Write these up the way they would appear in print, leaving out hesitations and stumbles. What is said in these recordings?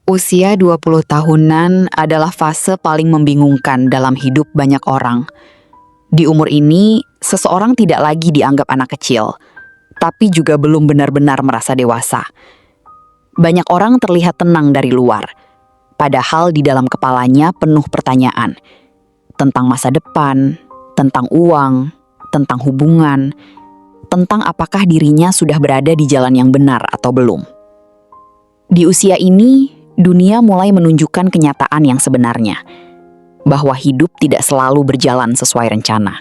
Usia 20 tahunan adalah fase paling membingungkan dalam hidup banyak orang. Di umur ini, seseorang tidak lagi dianggap anak kecil, tapi juga belum benar-benar merasa dewasa. Banyak orang terlihat tenang dari luar, padahal di dalam kepalanya penuh pertanyaan tentang masa depan, tentang uang, tentang hubungan, tentang apakah dirinya sudah berada di jalan yang benar atau belum. Di usia ini, dunia mulai menunjukkan kenyataan yang sebenarnya, bahwa hidup tidak selalu berjalan sesuai rencana,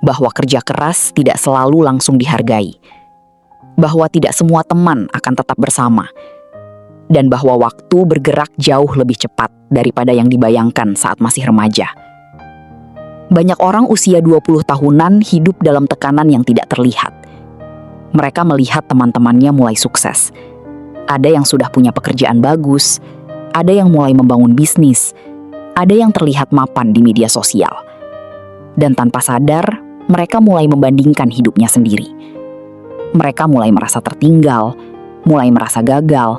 bahwa kerja keras tidak selalu langsung dihargai, bahwa tidak semua teman akan tetap bersama, dan bahwa waktu bergerak jauh lebih cepat daripada yang dibayangkan saat masih remaja. Banyak orang usia 20 tahunan hidup dalam tekanan yang tidak terlihat. Mereka melihat teman-temannya mulai sukses. Ada yang sudah punya pekerjaan bagus, ada yang mulai membangun bisnis, ada yang terlihat mapan di media sosial. Dan tanpa sadar, mereka mulai membandingkan hidupnya sendiri. Mereka mulai merasa tertinggal, mulai merasa gagal.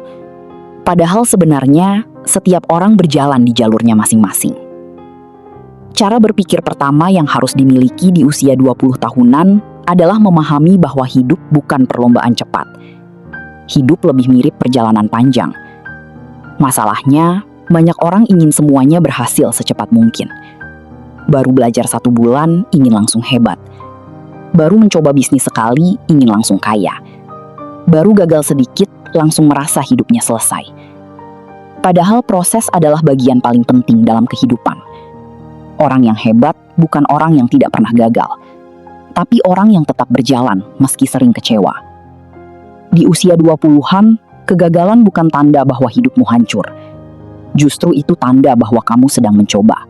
Padahal sebenarnya, setiap orang berjalan di jalurnya masing-masing. Cara berpikir pertama yang harus dimiliki di usia 20 tahunan adalah memahami bahwa hidup bukan perlombaan cepat. Hidup lebih mirip perjalanan panjang. Masalahnya, banyak orang ingin semuanya berhasil secepat mungkin. Baru belajar 1 bulan, ingin langsung hebat. Baru mencoba bisnis sekali, ingin langsung kaya. Baru gagal sedikit, langsung merasa hidupnya selesai. Padahal proses adalah bagian paling penting dalam kehidupan. Orang yang hebat bukan orang yang tidak pernah gagal, tapi orang yang tetap berjalan meski sering kecewa. Di usia 20-an, kegagalan bukan tanda bahwa hidupmu hancur. Justru itu tanda bahwa kamu sedang mencoba.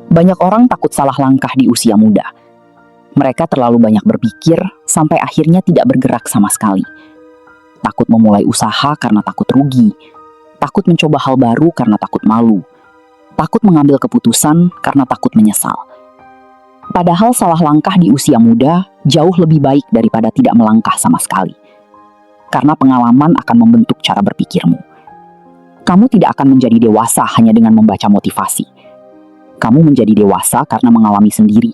Banyak orang takut salah langkah di usia muda. Mereka terlalu banyak berpikir sampai akhirnya tidak bergerak sama sekali. Takut memulai usaha karena takut rugi. Takut mencoba hal baru karena takut malu. Takut mengambil keputusan karena takut menyesal. Padahal salah langkah di usia muda jauh lebih baik daripada tidak melangkah sama sekali. Karena pengalaman akan membentuk cara berpikirmu. Kamu tidak akan menjadi dewasa hanya dengan membaca motivasi. Kamu menjadi dewasa karena mengalami sendiri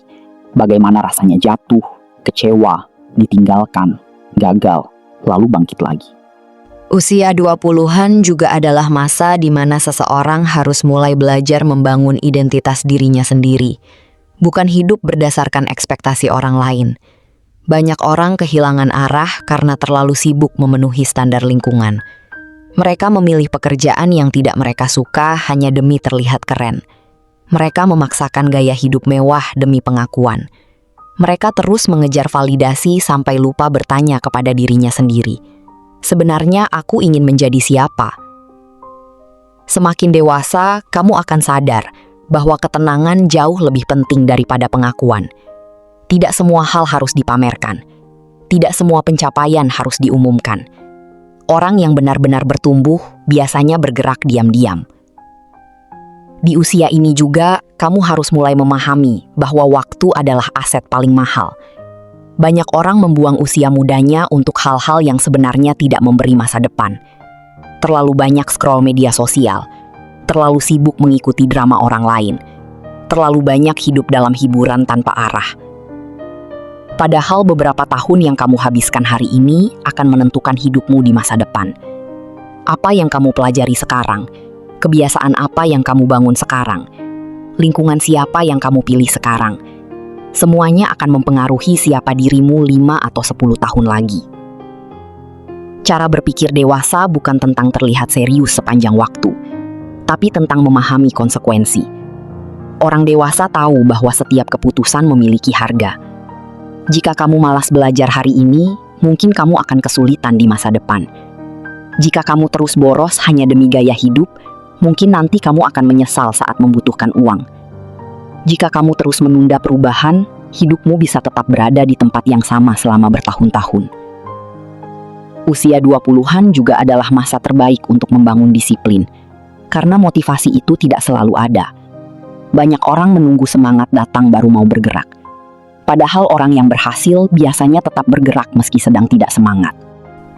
bagaimana rasanya jatuh, kecewa, ditinggalkan, gagal, lalu bangkit lagi. Usia 20-an juga adalah masa di mana seseorang harus mulai belajar membangun identitas dirinya sendiri, bukan hidup berdasarkan ekspektasi orang lain. Banyak orang kehilangan arah karena terlalu sibuk memenuhi standar lingkungan. Mereka memilih pekerjaan yang tidak mereka suka hanya demi terlihat keren. Mereka memaksakan gaya hidup mewah demi pengakuan. Mereka terus mengejar validasi sampai lupa bertanya kepada dirinya sendiri. Sebenarnya aku ingin menjadi siapa? Semakin dewasa, kamu akan sadar bahwa ketenangan jauh lebih penting daripada pengakuan. Tidak semua hal harus dipamerkan. Tidak semua pencapaian harus diumumkan. Orang yang benar-benar bertumbuh biasanya bergerak diam-diam. Di usia ini juga, kamu harus mulai memahami bahwa waktu adalah aset paling mahal. Banyak orang membuang usia mudanya untuk hal-hal yang sebenarnya tidak memberi masa depan. Terlalu banyak scroll media sosial, terlalu sibuk mengikuti drama orang lain, terlalu banyak hidup dalam hiburan tanpa arah. Padahal beberapa tahun yang kamu habiskan hari ini akan menentukan hidupmu di masa depan. Apa yang kamu pelajari sekarang? Kebiasaan apa yang kamu bangun sekarang? Lingkungan siapa yang kamu pilih sekarang? Semuanya akan mempengaruhi siapa dirimu 5 atau 10 tahun lagi. Cara berpikir dewasa bukan tentang terlihat serius sepanjang waktu, tapi tentang memahami konsekuensi. Orang dewasa tahu bahwa setiap keputusan memiliki harga. Jika kamu malas belajar hari ini, mungkin kamu akan kesulitan di masa depan. Jika kamu terus boros hanya demi gaya hidup, mungkin nanti kamu akan menyesal saat membutuhkan uang. Jika kamu terus menunda perubahan, hidupmu bisa tetap berada di tempat yang sama selama bertahun-tahun. Usia 20-an juga adalah masa terbaik untuk membangun disiplin, karena motivasi itu tidak selalu ada. Banyak orang menunggu semangat datang baru mau bergerak. Padahal orang yang berhasil biasanya tetap bergerak meski sedang tidak semangat.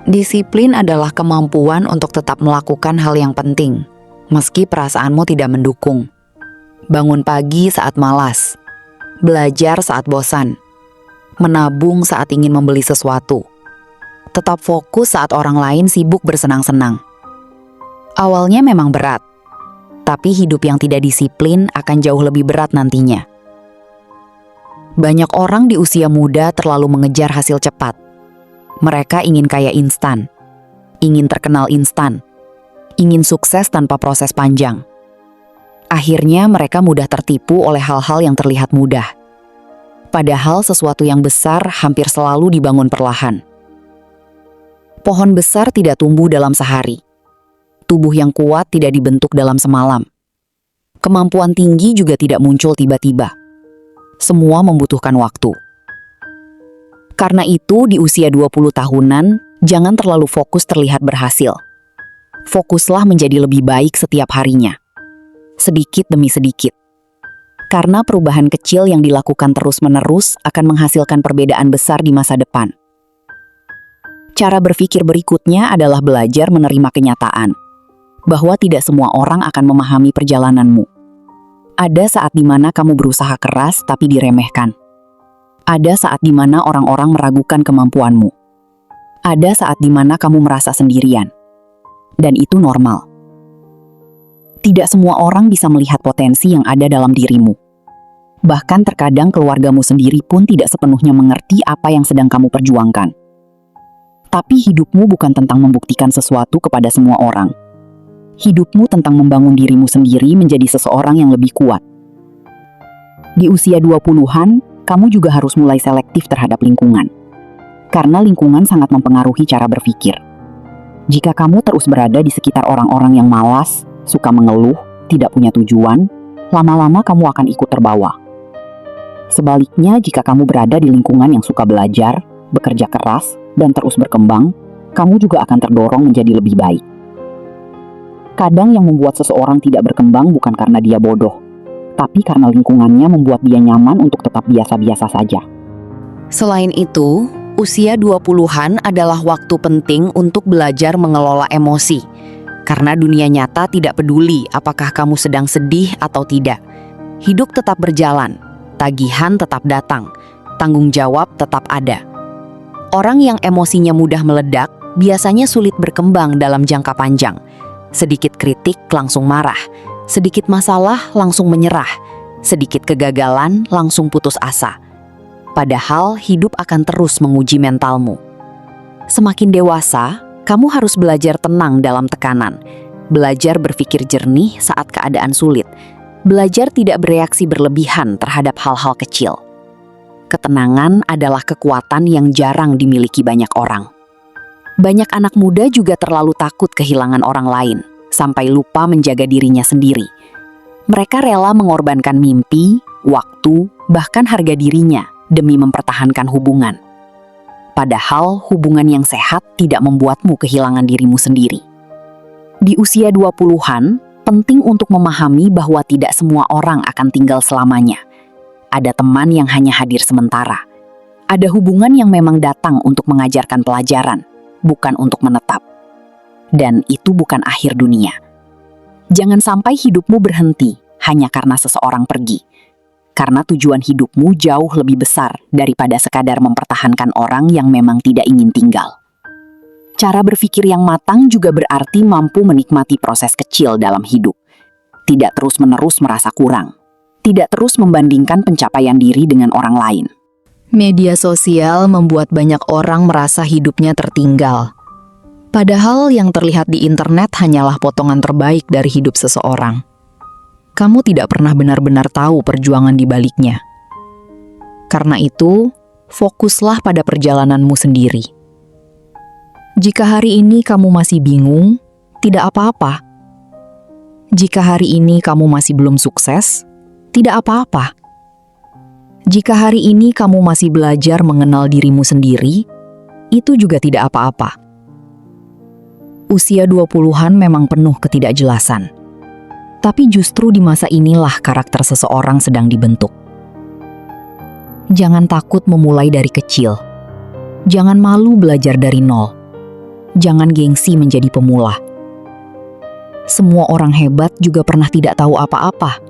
Disiplin adalah kemampuan untuk tetap melakukan hal yang penting, meski perasaanmu tidak mendukung. Bangun pagi saat malas, belajar saat bosan, menabung saat ingin membeli sesuatu, tetap fokus saat orang lain sibuk bersenang-senang. Awalnya memang berat, tapi hidup yang tidak disiplin akan jauh lebih berat nantinya. Banyak orang di usia muda terlalu mengejar hasil cepat. Mereka ingin kaya instan, ingin terkenal instan, ingin sukses tanpa proses panjang. Akhirnya mereka mudah tertipu oleh hal-hal yang terlihat mudah. Padahal sesuatu yang besar hampir selalu dibangun perlahan. Pohon besar tidak tumbuh dalam sehari. Tubuh yang kuat tidak dibentuk dalam semalam. Kemampuan tinggi juga tidak muncul tiba-tiba. Semua membutuhkan waktu. Karena itu, di usia 20 tahunan, jangan terlalu fokus terlihat berhasil. Fokuslah menjadi lebih baik setiap harinya. Sedikit demi sedikit. Karena perubahan kecil yang dilakukan terus-menerus akan menghasilkan perbedaan besar di masa depan. Cara berpikir berikutnya adalah belajar menerima kenyataan bahwa tidak semua orang akan memahami perjalananmu. Ada saat di mana kamu berusaha keras tapi diremehkan. Ada saat di mana orang-orang meragukan kemampuanmu. Ada saat di mana kamu merasa sendirian. Dan itu normal. Tidak semua orang bisa melihat potensi yang ada dalam dirimu. Bahkan terkadang keluargamu sendiri pun tidak sepenuhnya mengerti apa yang sedang kamu perjuangkan. Tapi hidupmu bukan tentang membuktikan sesuatu kepada semua orang. Hidupmu tentang membangun dirimu sendiri menjadi seseorang yang lebih kuat. Di usia 20-an, kamu juga harus mulai selektif terhadap lingkungan. Karena lingkungan sangat mempengaruhi cara berpikir. Jika kamu terus berada di sekitar orang-orang yang malas, suka mengeluh, tidak punya tujuan, lama-lama kamu akan ikut terbawa. Sebaliknya, jika kamu berada di lingkungan yang suka belajar, bekerja keras, dan terus berkembang, kamu juga akan terdorong menjadi lebih baik. Kadang yang membuat seseorang tidak berkembang bukan karena dia bodoh, tapi karena lingkungannya membuat dia nyaman untuk tetap biasa-biasa saja. Selain itu, usia 20-an adalah waktu penting untuk belajar mengelola emosi. Karena dunia nyata tidak peduli apakah kamu sedang sedih atau tidak. Hidup tetap berjalan, tagihan tetap datang, tanggung jawab tetap ada. Orang yang emosinya mudah meledak biasanya sulit berkembang dalam jangka panjang. Sedikit kritik langsung marah, sedikit masalah langsung menyerah, sedikit kegagalan langsung putus asa. Padahal hidup akan terus menguji mentalmu. Semakin dewasa, kamu harus belajar tenang dalam tekanan, belajar berpikir jernih saat keadaan sulit, belajar tidak bereaksi berlebihan terhadap hal-hal kecil. Ketenangan adalah kekuatan yang jarang dimiliki banyak orang. Banyak anak muda juga terlalu takut kehilangan orang lain, sampai lupa menjaga dirinya sendiri. Mereka rela mengorbankan mimpi, waktu, bahkan harga dirinya demi mempertahankan hubungan. Padahal hubungan yang sehat tidak membuatmu kehilangan dirimu sendiri. Di usia 20-an, penting untuk memahami bahwa tidak semua orang akan tinggal selamanya. Ada teman yang hanya hadir sementara. Ada hubungan yang memang datang untuk mengajarkan pelajaran, bukan untuk menetap. Dan itu bukan akhir dunia. Jangan sampai hidupmu berhenti hanya karena seseorang pergi. Karena tujuan hidupmu jauh lebih besar daripada sekadar mempertahankan orang yang memang tidak ingin tinggal. Cara berpikir yang matang juga berarti mampu menikmati proses kecil dalam hidup. Tidak terus-menerus merasa kurang. Tidak terus membandingkan pencapaian diri dengan orang lain. Media sosial membuat banyak orang merasa hidupnya tertinggal. Padahal yang terlihat di internet hanyalah potongan terbaik dari hidup seseorang. Kamu tidak pernah benar-benar tahu perjuangan di baliknya. Karena itu, fokuslah pada perjalananmu sendiri. Jika hari ini kamu masih bingung, tidak apa-apa. Jika hari ini kamu masih belum sukses, tidak apa-apa. Jika hari ini kamu masih belajar mengenal dirimu sendiri, itu juga tidak apa-apa. Usia 20-an memang penuh ketidakjelasan. Tapi justru di masa inilah karakter seseorang sedang dibentuk. Jangan takut memulai dari kecil. Jangan malu belajar dari nol. Jangan gengsi menjadi pemula. Semua orang hebat juga pernah tidak tahu apa-apa.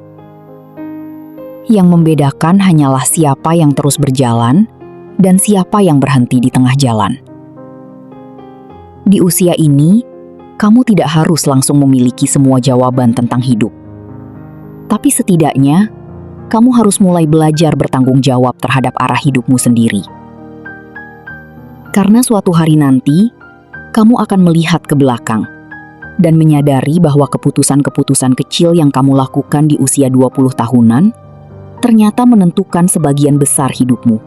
Yang membedakan hanyalah siapa yang terus berjalan dan siapa yang berhenti di tengah jalan. Di usia ini, kamu tidak harus langsung memiliki semua jawaban tentang hidup. Tapi setidaknya, kamu harus mulai belajar bertanggung jawab terhadap arah hidupmu sendiri. Karena suatu hari nanti, kamu akan melihat ke belakang dan menyadari bahwa keputusan-keputusan kecil yang kamu lakukan di usia 20 tahunan ternyata menentukan sebagian besar hidupmu.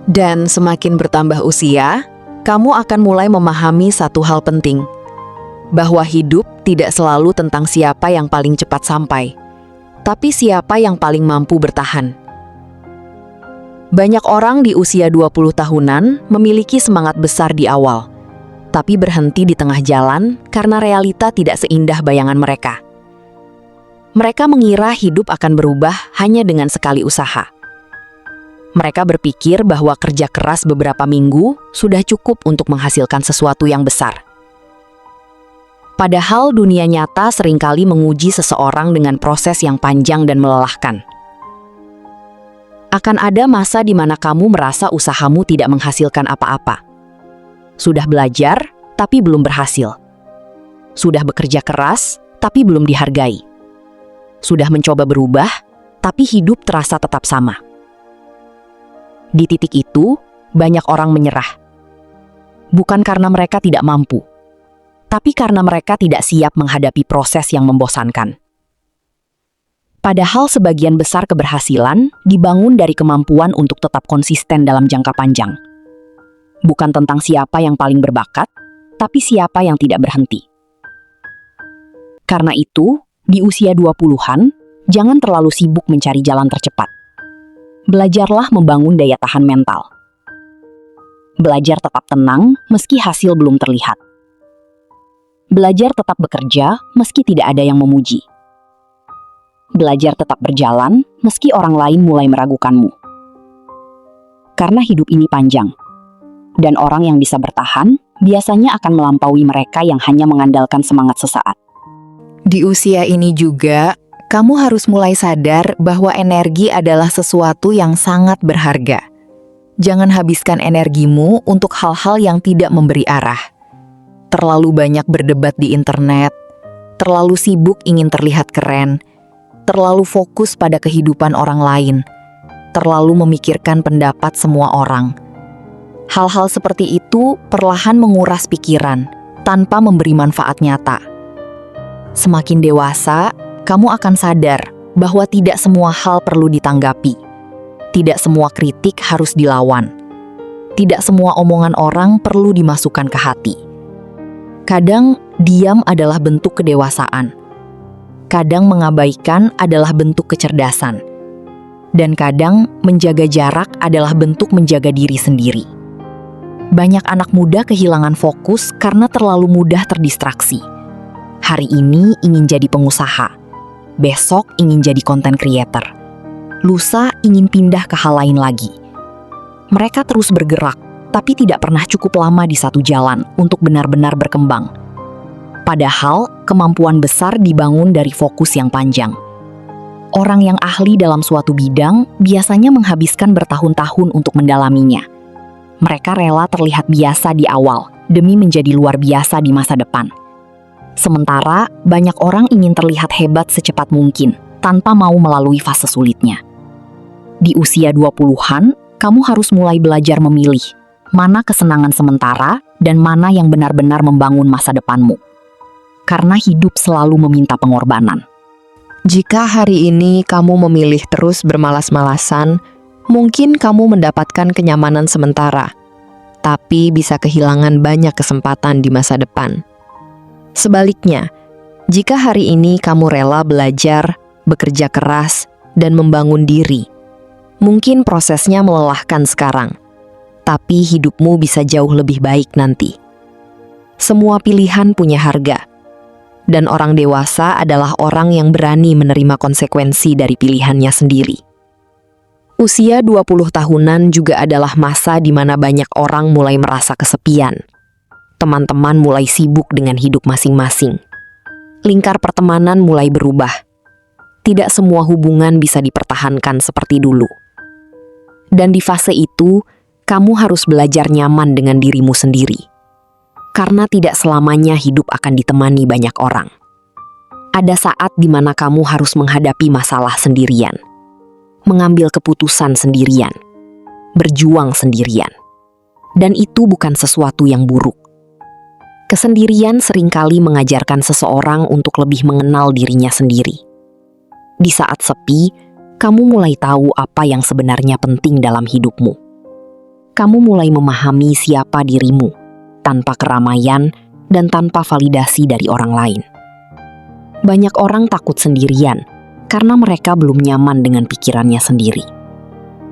Dan semakin bertambah usia, kamu akan mulai memahami satu hal penting, bahwa hidup tidak selalu tentang siapa yang paling cepat sampai, tapi siapa yang paling mampu bertahan. Banyak orang di usia 20 tahunan memiliki semangat besar di awal, tapi berhenti di tengah jalan karena realita tidak seindah bayangan mereka. Mereka mengira hidup akan berubah hanya dengan sekali usaha. Mereka berpikir bahwa kerja keras beberapa minggu sudah cukup untuk menghasilkan sesuatu yang besar. Padahal dunia nyata seringkali menguji seseorang dengan proses yang panjang dan melelahkan. Akan ada masa di mana kamu merasa usahamu tidak menghasilkan apa-apa. Sudah belajar, tapi belum berhasil. Sudah bekerja keras, tapi belum dihargai. Sudah mencoba berubah, tapi hidup terasa tetap sama. Di titik itu, banyak orang menyerah. Bukan karena mereka tidak mampu, tapi karena mereka tidak siap menghadapi proses yang membosankan. Padahal sebagian besar keberhasilan dibangun dari kemampuan untuk tetap konsisten dalam jangka panjang. Bukan tentang siapa yang paling berbakat, tapi siapa yang tidak berhenti. Karena itu, di usia 20-an, jangan terlalu sibuk mencari jalan tercepat. Belajarlah membangun daya tahan mental. Belajar tetap tenang meski hasil belum terlihat. Belajar tetap bekerja meski tidak ada yang memuji. Belajar tetap berjalan meski orang lain mulai meragukanmu. Karena hidup ini panjang, dan orang yang bisa bertahan biasanya akan melampaui mereka yang hanya mengandalkan semangat sesaat. Di usia ini juga, kamu harus mulai sadar bahwa energi adalah sesuatu yang sangat berharga. Jangan habiskan energimu untuk hal-hal yang tidak memberi arah. Terlalu banyak berdebat di internet, terlalu sibuk ingin terlihat keren, terlalu fokus pada kehidupan orang lain, terlalu memikirkan pendapat semua orang. Hal-hal seperti itu perlahan menguras pikiran tanpa memberi manfaat nyata. Semakin dewasa, kamu akan sadar bahwa tidak semua hal perlu ditanggapi. Tidak semua kritik harus dilawan. Tidak semua omongan orang perlu dimasukkan ke hati. Kadang, diam adalah bentuk kedewasaan. Kadang mengabaikan adalah bentuk kecerdasan. Dan kadang menjaga jarak adalah bentuk menjaga diri sendiri. Banyak anak muda kehilangan fokus karena terlalu mudah terdistraksi. Hari ini ingin jadi pengusaha, besok ingin jadi content creator, lusa ingin pindah ke hal lain lagi. Mereka terus bergerak, tapi tidak pernah cukup lama di satu jalan untuk benar-benar berkembang. Padahal, kemampuan besar dibangun dari fokus yang panjang. Orang yang ahli dalam suatu bidang biasanya menghabiskan bertahun-tahun untuk mendalaminya. Mereka rela terlihat biasa di awal, demi menjadi luar biasa di masa depan. Sementara, banyak orang ingin terlihat hebat secepat mungkin, tanpa mau melalui fase sulitnya. Di usia 20-an, kamu harus mulai belajar memilih mana kesenangan sementara dan mana yang benar-benar membangun masa depanmu. Karena hidup selalu meminta pengorbanan. Jika hari ini kamu memilih terus bermalas-malasan, mungkin kamu mendapatkan kenyamanan sementara, tapi bisa kehilangan banyak kesempatan di masa depan. Sebaliknya, jika hari ini kamu rela belajar, bekerja keras, dan membangun diri, mungkin prosesnya melelahkan sekarang, tapi hidupmu bisa jauh lebih baik nanti. Semua pilihan punya harga. Dan orang dewasa adalah orang yang berani menerima konsekuensi dari pilihannya sendiri. Usia 20 tahunan juga adalah masa di mana banyak orang mulai merasa kesepian. Teman-teman mulai sibuk dengan hidup masing-masing. Lingkar pertemanan mulai berubah. Tidak semua hubungan bisa dipertahankan seperti dulu. Dan di fase itu, kamu harus belajar nyaman dengan dirimu sendiri. Karena tidak selamanya hidup akan ditemani banyak orang. Ada saat di mana kamu harus menghadapi masalah sendirian. Mengambil keputusan sendirian. Berjuang sendirian. Dan itu bukan sesuatu yang buruk. Kesendirian seringkali mengajarkan seseorang untuk lebih mengenal dirinya sendiri. Di saat sepi, kamu mulai tahu apa yang sebenarnya penting dalam hidupmu. Kamu mulai memahami siapa dirimu, tanpa keramaian dan tanpa validasi dari orang lain. Banyak orang takut sendirian, karena mereka belum nyaman dengan pikirannya sendiri.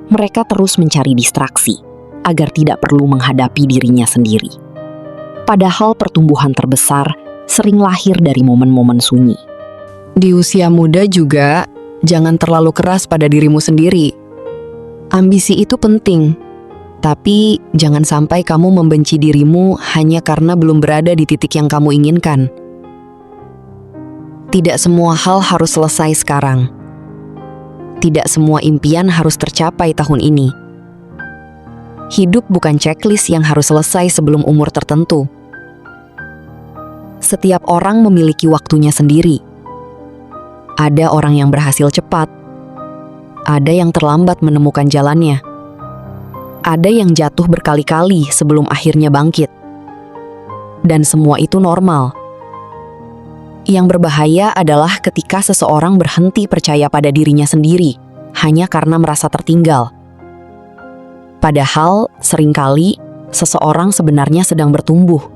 Mereka terus mencari distraksi, agar tidak perlu menghadapi dirinya sendiri. Padahal pertumbuhan terbesar sering lahir dari momen-momen sunyi. Di usia muda juga, jangan terlalu keras pada dirimu sendiri. Ambisi itu penting, tapi jangan sampai kamu membenci dirimu hanya karena belum berada di titik yang kamu inginkan. Tidak semua hal harus selesai sekarang. Tidak semua impian harus tercapai tahun ini. Hidup bukan checklist yang harus selesai sebelum umur tertentu. Setiap orang memiliki waktunya sendiri. Ada orang yang berhasil cepat. Ada yang terlambat menemukan jalannya. Ada yang jatuh berkali-kali sebelum akhirnya bangkit. Dan semua itu normal. Yang berbahaya adalah ketika seseorang berhenti percaya pada dirinya sendiri, hanya karena merasa tertinggal. Padahal, seringkali seseorang sebenarnya sedang bertumbuh.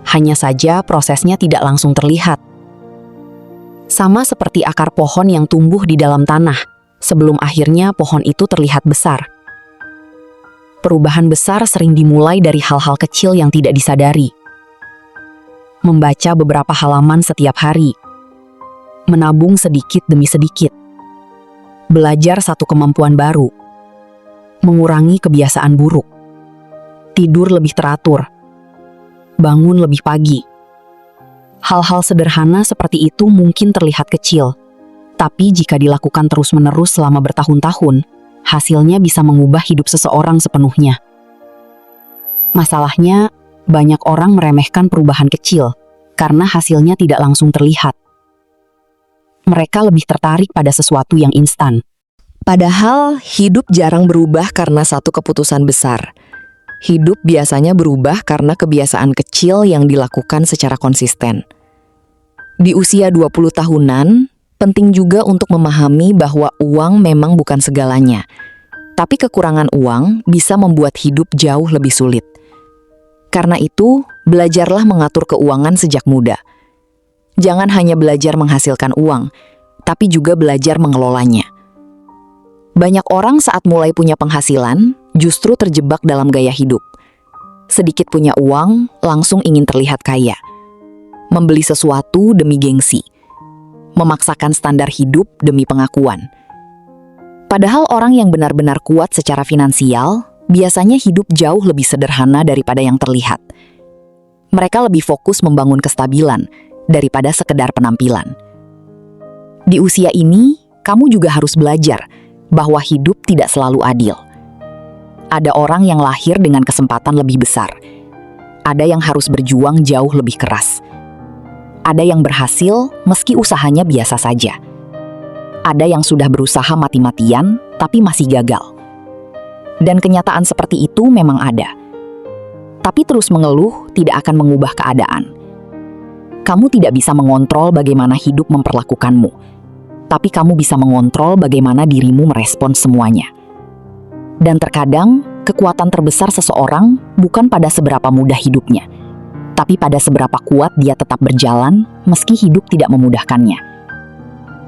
Hanya saja prosesnya tidak langsung terlihat. Sama seperti akar pohon yang tumbuh di dalam tanah, sebelum akhirnya pohon itu terlihat besar. Perubahan besar sering dimulai dari hal-hal kecil yang tidak disadari. Membaca beberapa halaman setiap hari. Menabung sedikit demi sedikit. Belajar satu kemampuan baru. Mengurangi kebiasaan buruk. Tidur lebih teratur. Bangun lebih pagi. Hal-hal sederhana seperti itu mungkin terlihat kecil, tapi jika dilakukan terus-menerus selama bertahun-tahun, hasilnya bisa mengubah hidup seseorang sepenuhnya. Masalahnya, banyak orang meremehkan perubahan kecil karena hasilnya tidak langsung terlihat. Mereka lebih tertarik pada sesuatu yang instan. Padahal hidup jarang berubah karena satu keputusan besar. Hidup biasanya berubah karena kebiasaan kecil yang dilakukan secara konsisten. Di usia 20 tahunan, penting juga untuk memahami bahwa uang memang bukan segalanya. Tapi kekurangan uang bisa membuat hidup jauh lebih sulit. Karena itu, belajarlah mengatur keuangan sejak muda. Jangan hanya belajar menghasilkan uang, tapi juga belajar mengelolanya. Banyak orang saat mulai punya penghasilan, justru terjebak dalam gaya hidup. Sedikit punya uang, langsung ingin terlihat kaya. Membeli sesuatu demi gengsi. Memaksakan standar hidup demi pengakuan. Padahal orang yang benar-benar kuat secara finansial, biasanya hidup jauh lebih sederhana daripada yang terlihat. Mereka lebih fokus membangun kestabilan daripada sekedar penampilan. Di usia ini, kamu juga harus belajar bahwa hidup tidak selalu adil. Ada orang yang lahir dengan kesempatan lebih besar. Ada yang harus berjuang jauh lebih keras. Ada yang berhasil meski usahanya biasa saja. Ada yang sudah berusaha mati-matian tapi masih gagal. Dan kenyataan seperti itu memang ada. Tapi terus mengeluh tidak akan mengubah keadaan. Kamu tidak bisa mengontrol bagaimana hidup memperlakukanmu. Tapi kamu bisa mengontrol bagaimana dirimu merespons semuanya. Dan terkadang, kekuatan terbesar seseorang bukan pada seberapa mudah hidupnya, tapi pada seberapa kuat dia tetap berjalan meski hidup tidak memudahkannya.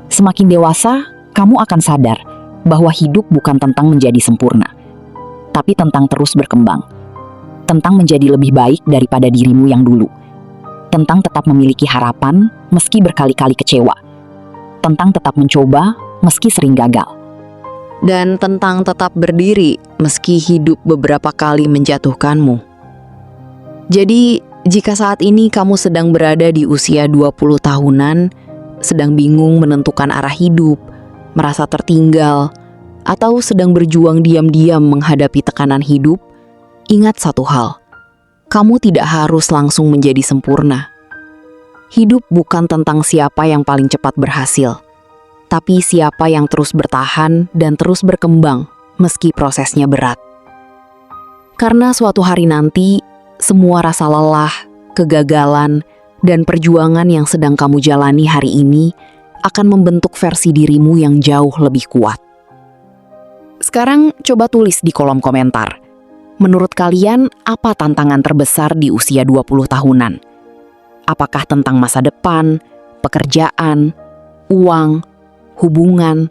Semakin dewasa, kamu akan sadar bahwa hidup bukan tentang menjadi sempurna, tapi tentang terus berkembang, tentang menjadi lebih baik daripada dirimu yang dulu, tentang tetap memiliki harapan meski berkali-kali kecewa, tentang tetap mencoba meski sering gagal. Dan tentang tetap berdiri meski hidup beberapa kali menjatuhkanmu. Jadi, Jika saat ini kamu sedang berada di usia 20 tahunan, sedang bingung menentukan arah hidup, merasa tertinggal, atau sedang berjuang diam-diam menghadapi tekanan hidup, ingat satu hal, kamu tidak harus langsung menjadi sempurna. Hidup bukan tentang siapa yang paling cepat berhasil, tapi siapa yang terus bertahan dan terus berkembang meski prosesnya berat. Karena suatu hari nanti, semua rasa lelah, kegagalan, dan perjuangan yang sedang kamu jalani hari ini akan membentuk versi dirimu yang jauh lebih kuat. Sekarang coba tulis di kolom komentar. Menurut kalian, apa tantangan terbesar di usia 20 tahunan? Apakah tentang masa depan, pekerjaan, uang, hubungan,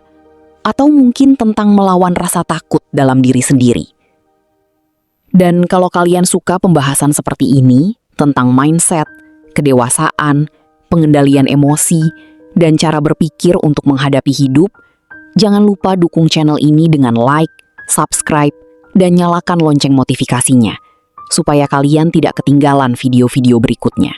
atau mungkin tentang melawan rasa takut dalam diri sendiri? Dan kalau kalian suka pembahasan seperti ini, tentang mindset, kedewasaan, pengendalian emosi, dan cara berpikir untuk menghadapi hidup, jangan lupa dukung channel ini dengan like, subscribe, dan nyalakan lonceng notifikasinya, supaya kalian tidak ketinggalan video-video berikutnya.